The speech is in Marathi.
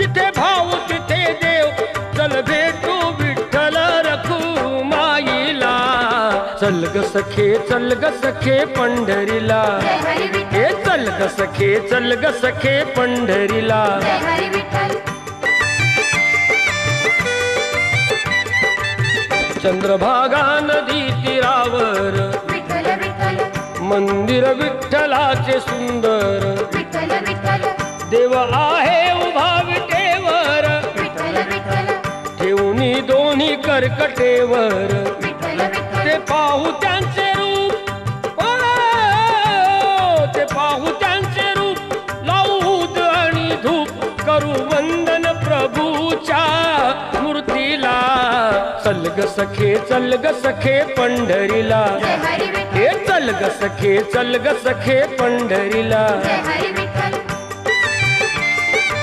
जिथे भाव तिथे देव चल भेटू विठ्ठल रखुमाईला चल ग सखे पंढरीला हे चल ग सखे पंढरीला चंद्रभागा नदी तीरावर मंदिर विठ्ठलाचे सुंदर देव आहे उभा विटेवर ठेवूनी दोन्ही कर्कटेवर ते पाहू त्यांचे रूप ते पाहू त्यांचे रूप लावूद आणि धूप करू वंदन प्रभूच्या मूर्तीला चल ग सखे पंढरीला हे चल ग सखे पंढरीला